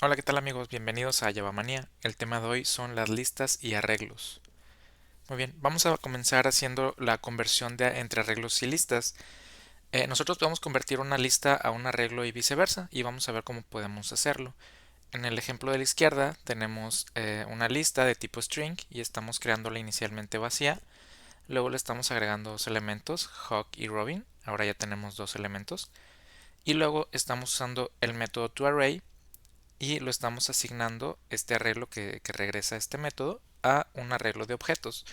Hola, ¿qué tal amigos? Bienvenidos a Javamanía. El tema de hoy son las listas y arreglos. Muy bien, vamos a comenzar haciendo la conversión entre arreglos y listas. Nosotros podemos convertir una lista a un arreglo y viceversa, y vamos a ver cómo podemos hacerlo. En el ejemplo de la izquierda tenemos una lista de tipo string y estamos creándola inicialmente vacía. Luego le estamos agregando dos elementos, Hawk y Robin. Ahora ya tenemos dos elementos. Y luego estamos usando el método toArray y lo estamos asignando este arreglo que regresa a este método a un arreglo de objetos.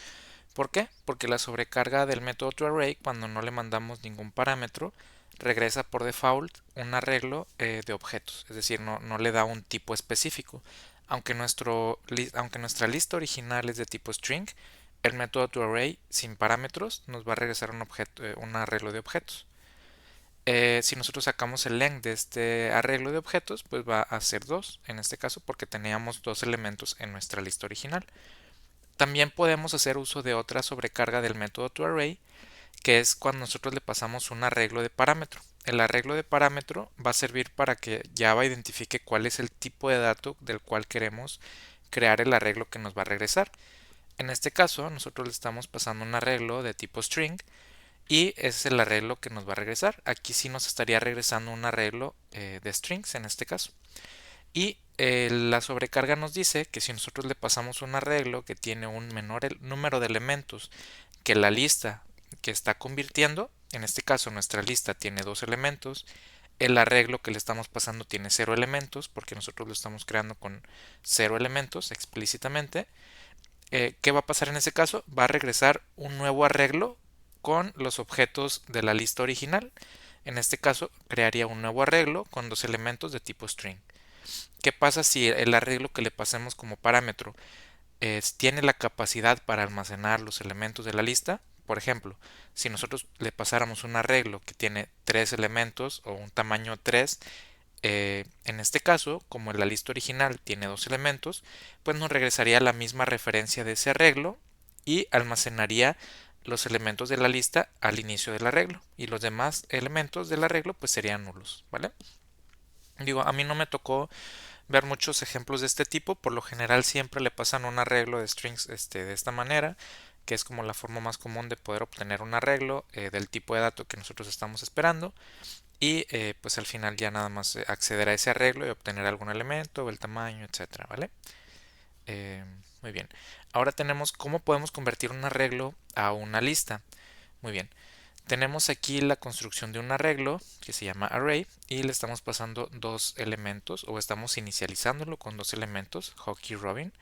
¿Por qué? Porque la sobrecarga del método toArray, cuando no le mandamos ningún parámetro, regresa por default un arreglo de objetos, es decir, no le da un tipo específico. Aunque nuestra lista original es de tipo string, el método toArray sin parámetros nos va a regresar un arreglo de objetos. Si nosotros sacamos el length de este arreglo de objetos, pues va a ser 2 en este caso porque teníamos dos elementos en nuestra lista original. También podemos hacer uso de otra sobrecarga del método toArray, que es cuando nosotros le pasamos un arreglo de parámetro. El arreglo de parámetro va a servir para que Java identifique cuál es el tipo de dato del cual queremos crear el arreglo que nos va a regresar. En este caso, nosotros le estamos pasando un arreglo de tipo string y ese es el arreglo que nos va a regresar. Aquí sí nos estaría regresando un arreglo de strings en este caso. Y la sobrecarga nos dice que si nosotros le pasamos un arreglo que tiene un menor número de elementos que la lista que está convirtiendo, en este caso nuestra lista tiene dos elementos, el arreglo que le estamos pasando tiene cero elementos porque nosotros lo estamos creando con cero elementos explícitamente. ¿Qué va a pasar en ese caso? Va a regresar un nuevo arreglo con los objetos de la lista original. En este caso, crearía un nuevo arreglo con dos elementos de tipo string. ¿Qué pasa si el arreglo que le pasemos como parámetro tiene la capacidad para almacenar los elementos de la lista? Por ejemplo, si nosotros le pasáramos un arreglo que tiene tres elementos o un tamaño 3, en este caso, como la lista original tiene dos elementos, pues nos regresaría la misma referencia de ese arreglo y almacenaría los elementos de la lista al inicio del arreglo y los demás elementos del arreglo pues serían nulos, ¿vale? Digo, a mí no me tocó ver muchos ejemplos de este tipo, por lo general siempre le pasan un arreglo de strings de esta manera, que es como la forma más común de poder obtener un arreglo del tipo de dato que nosotros estamos esperando y pues al final ya nada más acceder a ese arreglo y obtener algún elemento o el tamaño, etcétera, ¿vale? Eh, Muy bien. Ahora tenemos cómo podemos convertir un arreglo a una lista. Muy bien. Tenemos aquí la construcción de un arreglo que se llama array y le estamos pasando dos elementos o estamos inicializándolo con dos elementos, Hawk y Robin.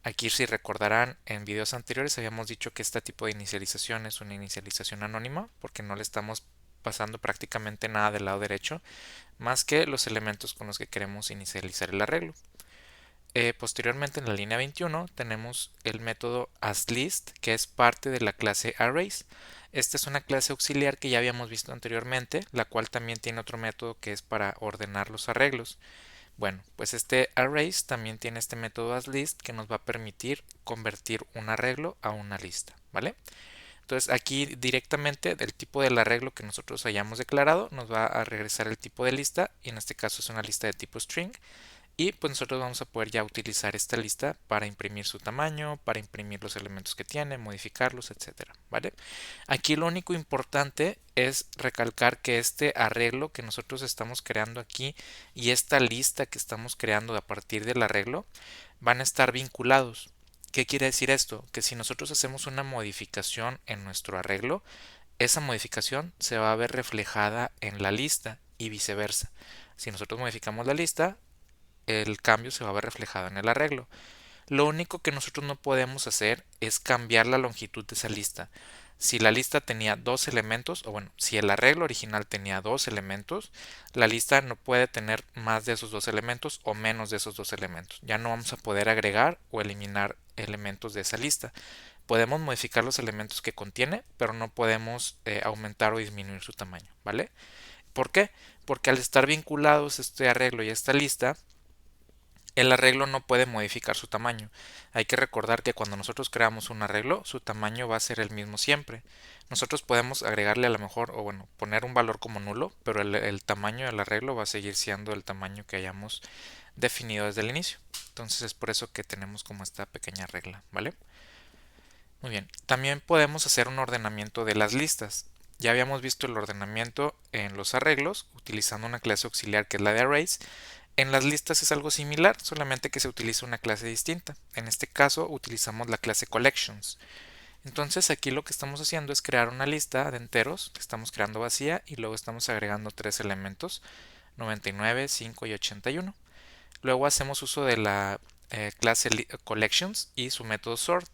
Aquí si recordarán en videos anteriores habíamos dicho que este tipo de inicialización es una inicialización anónima porque no le estamos pasando prácticamente nada del lado derecho más que los elementos con los que queremos inicializar el arreglo. Posteriormente en la línea 21 tenemos el método asList que es parte de la clase arrays. Esta es una clase auxiliar que ya habíamos visto anteriormente, la cual también tiene otro método que es para ordenar los arreglos. Bueno, pues este arrays también tiene este método asList que nos va a permitir convertir un arreglo a una lista, ¿vale? Entonces aquí directamente del tipo del arreglo que nosotros hayamos declarado nos va a regresar el tipo de lista y en este caso es una lista de tipo string y pues nosotros vamos a poder ya utilizar esta lista para imprimir su tamaño, para imprimir los elementos que tiene, modificarlos, etcétera, ¿vale? Aquí lo único importante es recalcar que este arreglo que nosotros estamos creando aquí y esta lista que estamos creando a partir del arreglo van a estar vinculados. ¿Qué quiere decir esto? Que si nosotros hacemos una modificación en nuestro arreglo, esa modificación se va a ver reflejada en la lista y viceversa. Si nosotros modificamos la lista, el cambio se va a ver reflejado en el arreglo. Lo único que nosotros no podemos hacer es cambiar la longitud de esa lista. Si la lista tenía dos elementos, o bueno, si el arreglo original tenía dos elementos, la lista no puede tener más de esos dos elementos o menos de esos dos elementos. Ya no vamos a poder agregar o eliminar elementos de esa lista. Podemos modificar los elementos que contiene, pero no podemos aumentar o disminuir su tamaño, ¿vale? ¿Por qué? Porque al estar vinculados este arreglo y esta lista, el arreglo no puede modificar su tamaño. Hay que recordar que cuando nosotros creamos un arreglo, su tamaño va a ser el mismo siempre. Nosotros podemos agregarle a lo mejor, o bueno, poner un valor como nulo, pero el tamaño del arreglo va a seguir siendo el tamaño que hayamos definido desde el inicio. Entonces es por eso que tenemos como esta pequeña regla, ¿vale? Muy bien, también podemos hacer un ordenamiento de las listas. Ya habíamos visto el ordenamiento en los arreglos utilizando una clase auxiliar que es la de arrays. En las listas es algo similar, solamente que se utiliza una clase distinta. En este caso utilizamos la clase collections. Entonces aquí lo que estamos haciendo es crear una lista de enteros que estamos creando vacía y luego estamos agregando tres elementos, 99, 5 y 81. Luego hacemos uso de la clase collections y su método sort.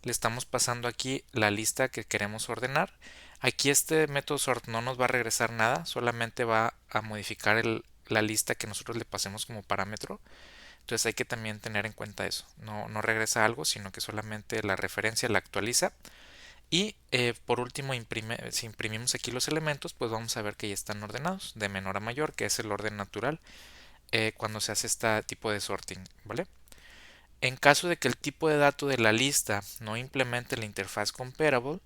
Le estamos pasando aquí la lista que queremos ordenar. Aquí este método sort no nos va a regresar nada, solamente va a modificar la lista que nosotros le pasemos como parámetro. Entonces hay que también tener en cuenta eso. No regresa algo, sino que solamente la referencia la actualiza. Y por último, si imprimimos aquí los elementos, pues vamos a ver que ya están ordenados de menor a mayor, que es el orden natural cuando se hace este tipo de sorting, ¿vale? En caso de que el tipo de dato de la lista no implemente la interfaz comparable,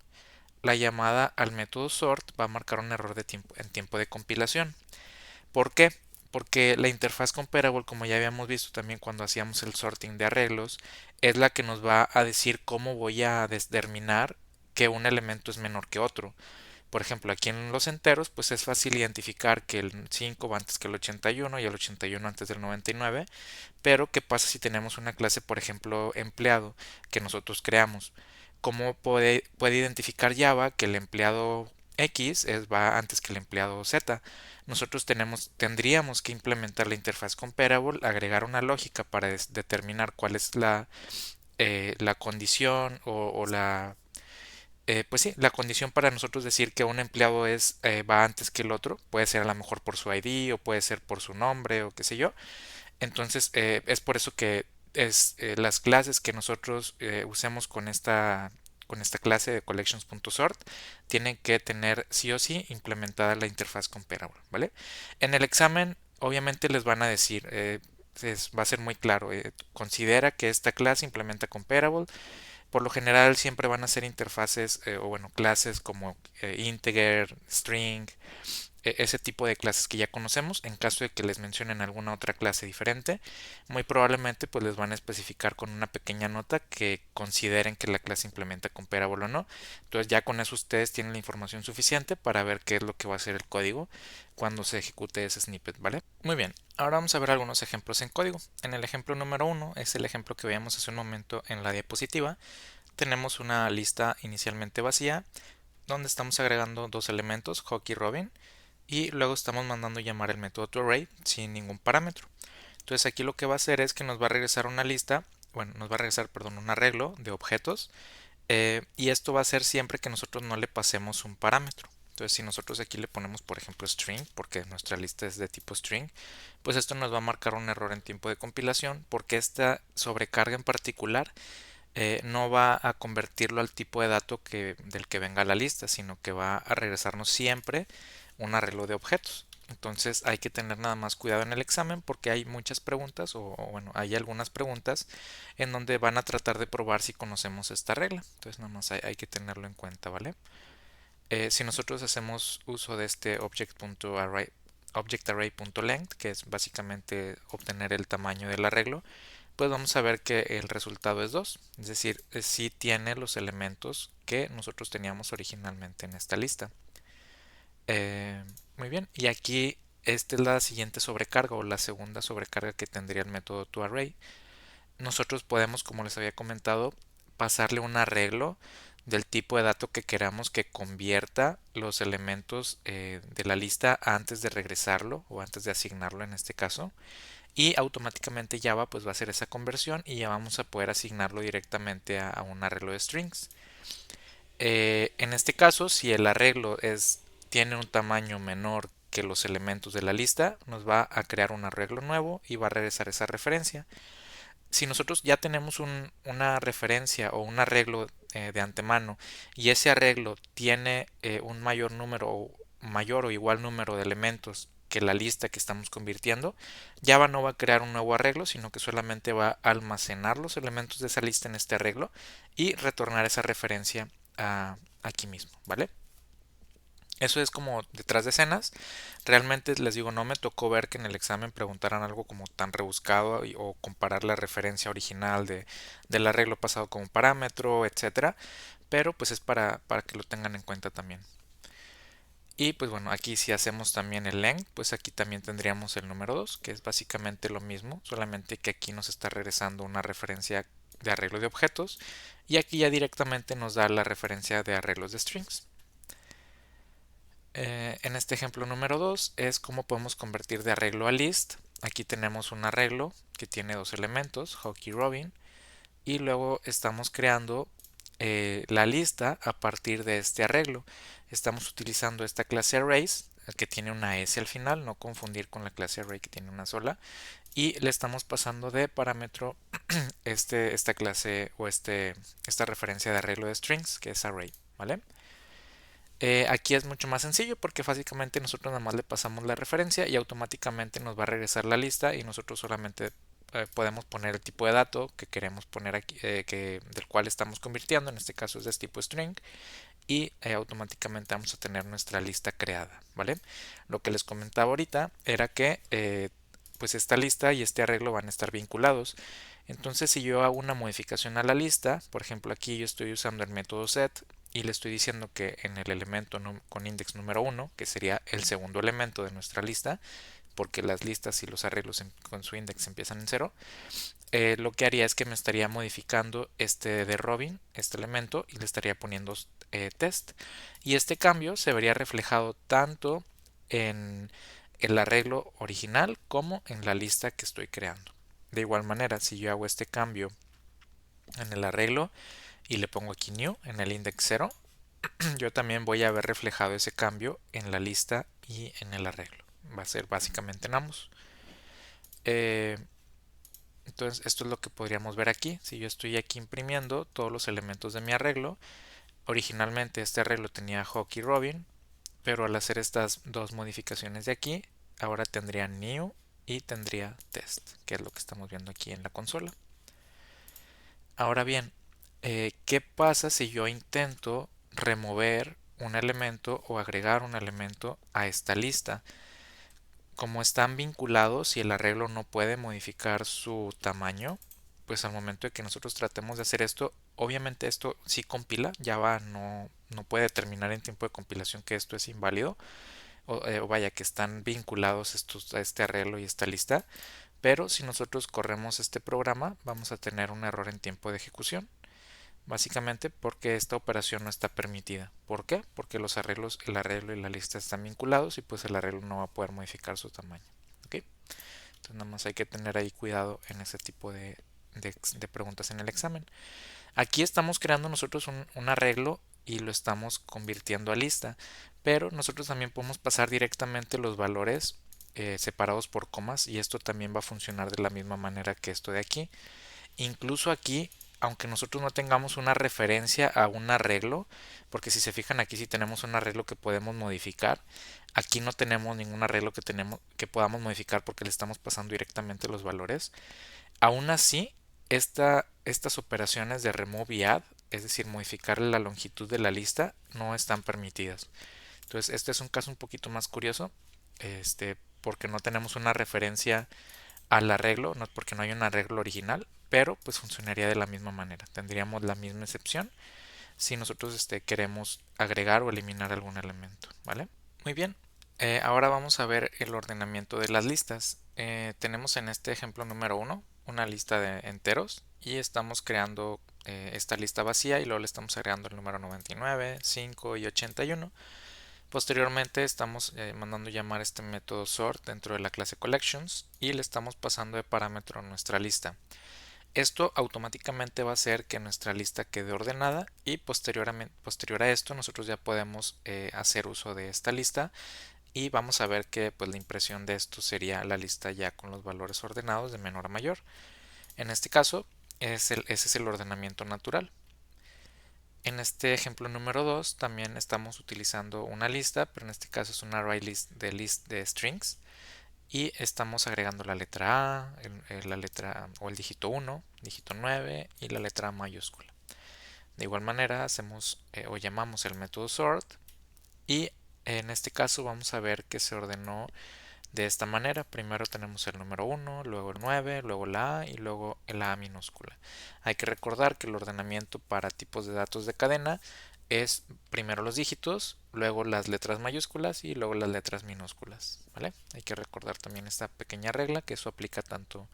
la llamada al método sort va a marcar un error en tiempo de compilación. ¿Por qué? Porque la interfaz comparable, como ya habíamos visto también cuando hacíamos el sorting de arreglos, es la que nos va a decir cómo voy a determinar que un elemento es menor que otro. Por ejemplo, aquí en los enteros, pues es fácil identificar que el 5 va antes que el 81 y el 81 antes del 99, pero ¿qué pasa si tenemos una clase, por ejemplo, empleado que nosotros creamos? ¿Cómo puede identificar Java que el empleado va antes que el empleado Z? Nosotros tendríamos que implementar la interfaz comparable, agregar una lógica para determinar cuál es la condición o pues sí, la condición para nosotros decir que un empleado va antes que el otro, puede ser a lo mejor por su ID o puede ser por su nombre o qué sé yo. Entonces es por eso que las clases que nosotros usemos con esta clase de collections.sort tienen que tener sí o sí implementada la interfaz comparable, ¿vale? En el examen obviamente les van a decir, va a ser muy claro, considera que esta clase implementa comparable. Por lo general siempre van a ser interfaces o bueno, clases como integer, string, ese tipo de clases que ya conocemos. En caso de que les mencionen alguna otra clase diferente, muy probablemente pues les van a especificar con una pequeña nota que consideren que la clase implementa comparable o no. Entonces ya con eso ustedes tienen la información suficiente para ver qué es lo que va a hacer el código cuando se ejecute ese snippet, ¿vale? Muy bien, ahora vamos a ver algunos ejemplos en código. En el ejemplo número 1 es el ejemplo que veíamos hace un momento en la diapositiva. Tenemos una lista inicialmente vacía donde estamos agregando dos elementos, Hockey y Robin, y luego estamos mandando llamar el método toArray sin ningún parámetro. Entonces aquí lo que va a hacer es que nos va a regresar una lista, bueno, nos va a regresar, perdón, un arreglo de objetos, y esto va a ser siempre que nosotros no le pasemos un parámetro. Entonces si nosotros aquí le ponemos por ejemplo string, porque nuestra lista es de tipo string, pues esto nos va a marcar un error en tiempo de compilación, porque esta sobrecarga en particular no va a convertirlo al tipo de dato del que venga la lista, sino que va a regresarnos siempre un arreglo de objetos. Entonces hay que tener nada más cuidado en el examen porque hay muchas preguntas o bueno, hay algunas preguntas en donde van a tratar de probar si conocemos esta regla. Entonces nada más hay que tenerlo en cuenta, ¿vale? Si nosotros hacemos uso de este objectArray.length, que es básicamente obtener el tamaño del arreglo, pues vamos a ver que el resultado es 2, es decir, sí tiene los elementos que nosotros teníamos originalmente en esta lista. Muy bien, y aquí esta es la siguiente sobrecarga o la segunda sobrecarga que tendría el método toArray. Nosotros podemos, como les había comentado, pasarle un arreglo del tipo de dato que queramos que convierta los elementos de la lista antes de regresarlo o antes de asignarlo en este caso, y automáticamente Java pues va a hacer esa conversión y ya vamos a poder asignarlo directamente a un arreglo de strings. En este caso, si el arreglo tiene un tamaño menor que los elementos de la lista, nos va a crear un arreglo nuevo y va a regresar esa referencia. Si nosotros ya tenemos una referencia o un arreglo de antemano y ese arreglo tiene un mayor o igual número de elementos que la lista que estamos convirtiendo, Java no va a crear un nuevo arreglo, sino que solamente va a almacenar los elementos de esa lista en este arreglo y retornar esa referencia aquí mismo, ¿vale? Eso es como detrás de escenas. Realmente les digo, no me tocó ver que en el examen preguntaran algo como tan rebuscado o comparar la referencia original del arreglo pasado como parámetro, etcétera. Pero pues es para que lo tengan en cuenta también. Y pues bueno, aquí si hacemos también el length, pues aquí también tendríamos el número 2 que es básicamente lo mismo, solamente que aquí nos está regresando una referencia de arreglo de objetos y aquí ya directamente nos da la referencia de arreglos de strings. En este ejemplo número 2 es cómo podemos convertir de arreglo a list. Aquí tenemos un arreglo que tiene dos elementos, Hockey y Robin, y luego estamos creando la lista a partir de este arreglo. Estamos utilizando esta clase arrays que tiene una S al final, no confundir con la clase array que tiene una sola, y le estamos pasando de parámetro esta clase o esta referencia de arreglo de strings que es array, ¿vale? Aquí es mucho más sencillo porque básicamente nosotros nada más le pasamos la referencia y automáticamente nos va a regresar la lista y nosotros solamente podemos poner el tipo de dato que queremos poner aquí, del cual estamos convirtiendo, en este caso es de tipo string, y automáticamente vamos a tener nuestra lista creada, ¿vale? Lo que les comentaba ahorita era que pues esta lista y este arreglo van a estar vinculados. Entonces, si yo hago una modificación a la lista, por ejemplo, aquí yo estoy usando el método set y le estoy diciendo que en el elemento con index número 1, que sería el segundo elemento de nuestra lista, porque las listas y los arreglos con su index empiezan en 0, lo que haría es que me estaría modificando este de Robin, este elemento, y le estaría poniendo test. Y este cambio se vería reflejado tanto en el arreglo original como en la lista que estoy creando. De igual manera, si yo hago este cambio en el arreglo y le pongo aquí new en el index 0, yo también voy a ver reflejado ese cambio en la lista y en el arreglo. Va a ser básicamente en ambos. Eh, entonces esto es lo que podríamos ver aquí. Si yo estoy aquí imprimiendo todos los elementos de mi arreglo, originalmente este arreglo tenía Hawk y Robin, pero al hacer estas dos modificaciones de aquí, ahora tendría new y tendría test, que es lo que estamos viendo aquí en la consola. Ahora bien, ¿qué pasa si yo intento remover un elemento o agregar un elemento a esta lista? Como están vinculados y el arreglo no puede modificar su tamaño, pues al momento de que nosotros tratemos de hacer esto, obviamente esto sí compila, Java no puede determinar en tiempo de compilación que esto es inválido, o vaya que están vinculados a este arreglo y esta lista, pero si nosotros corremos este programa vamos a tener un error en tiempo de ejecución. Básicamente porque esta operación no está permitida. ¿Por qué? Porque el arreglo y la lista están vinculados y pues el arreglo no va a poder modificar su tamaño. ¿Ok? Entonces nada más hay que tener ahí cuidado en ese tipo de preguntas en el examen. Aquí estamos creando nosotros un arreglo y lo estamos convirtiendo a lista, pero nosotros también podemos pasar directamente los valores separados por comas y esto también va a funcionar de la misma manera que esto de aquí. Incluso aquí, aunque nosotros no tengamos una referencia a un arreglo, porque si se fijan aquí si tenemos un arreglo que podemos modificar, aquí no tenemos ningún arreglo que podamos modificar porque le estamos pasando directamente los valores. Aún así, estas operaciones de remove y add, es decir, modificar la longitud de la lista, no están permitidas. Entonces, este es un caso un poquito más curioso, porque no tenemos una referencia al arreglo, no porque no hay un arreglo original, pero pues funcionaría de la misma manera. Tendríamos la misma excepción si nosotros queremos agregar o eliminar algún elemento, ¿vale? Muy bien. Ahora vamos a ver el ordenamiento de las listas. Tenemos en este ejemplo número 1 una lista de enteros y estamos creando esta lista vacía y luego le estamos agregando el número 99, 5 y 81. Posteriormente estamos mandando llamar este método sort dentro de la clase collections y le estamos pasando de parámetro nuestra lista. Esto automáticamente va a hacer que nuestra lista quede ordenada y posterior a esto nosotros ya podemos hacer uso de esta lista y vamos a ver que pues la impresión de esto sería la lista ya con los valores ordenados de menor a mayor. En este caso ese es el ordenamiento natural. En este ejemplo número 2 también estamos utilizando una lista, pero en este caso es una array list de strings y estamos agregando la letra A, la letra o el dígito 1, dígito 9 y la letra A mayúscula. De igual manera hacemos o llamamos el método sort y En este caso vamos a ver que se ordenó de esta manera. Primero tenemos el número 1, luego el 9, luego la A y luego el A minúscula. Hay que recordar que el ordenamiento para tipos de datos de cadena es primero los dígitos, luego las letras mayúsculas y luego las letras minúsculas, ¿vale? Hay que recordar también esta pequeña regla, que eso aplica tanto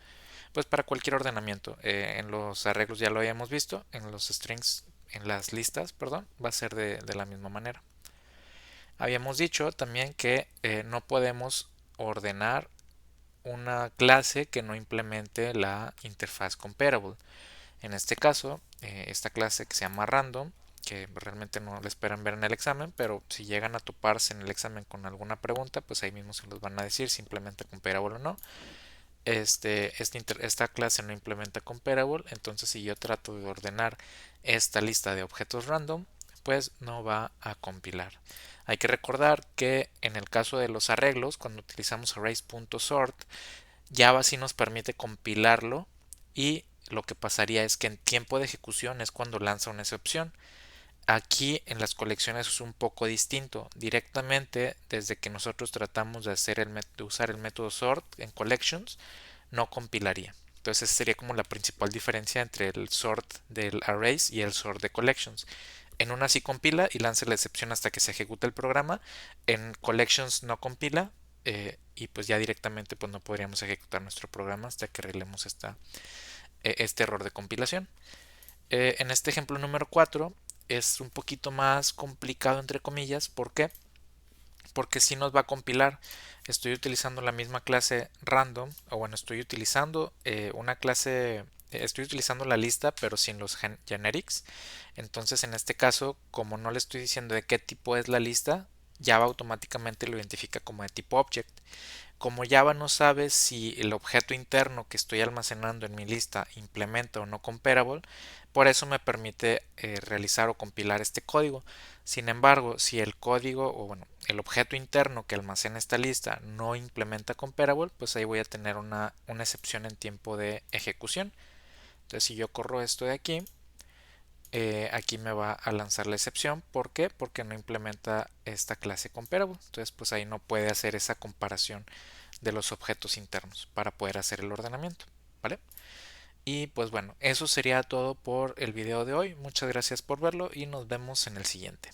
pues para cualquier ordenamiento. En los arreglos ya lo habíamos visto, en los strings, en las listas, perdón, va a ser de la misma manera. Habíamos dicho también que no podemos ordenar una clase que no implemente la interfaz comparable. En este caso, esta clase que se llama random, que realmente no la esperan ver en el examen, pero si llegan a toparse en el examen con alguna pregunta, pues ahí mismo se los van a decir si implementa comparable o no. Esta clase no implementa comparable, entonces si yo trato de ordenar esta lista de objetos random, pues no va a compilar. Hay que recordar que en el caso de los arreglos, cuando utilizamos arrays.sort, Java sí nos permite compilarlo y lo que pasaría es que en tiempo de ejecución es cuando lanza una excepción. Aquí en las colecciones es un poco distinto. Directamente, desde que nosotros tratamos de usar el método sort en collections, no compilaría. Entonces sería como la principal diferencia entre el sort del arrays y el sort de collections. En una sí compila y lanza la excepción hasta que se ejecuta el programa. En collections no compila y pues ya directamente pues no podríamos ejecutar nuestro programa hasta que arreglemos este error de compilación. En este ejemplo número 4 es un poquito más complicado entre comillas. ¿Por qué? Porque si nos va a compilar. Estoy utilizando la misma clase random, o bueno, estoy utilizando una clase, estoy utilizando la lista pero sin los generics. Entonces en este caso, como no le estoy diciendo de qué tipo es la lista, Java automáticamente lo identifica como de tipo object. Como Java no sabe si el objeto interno que estoy almacenando en mi lista implementa o no comparable, por eso me permite realizar o compilar este código. Sin embargo, si el código o bueno, el objeto interno que almacena esta lista no implementa comparable, pues ahí voy a tener una excepción en tiempo de ejecución. Entonces, si yo corro esto de aquí, aquí me va a lanzar la excepción. ¿Por qué? Porque no implementa esta clase comparable. Entonces, pues ahí no puede hacer esa comparación de los objetos internos para poder hacer el ordenamiento, ¿vale? Y pues bueno, eso sería todo por el video de hoy. Muchas gracias por verlo y nos vemos en el siguiente.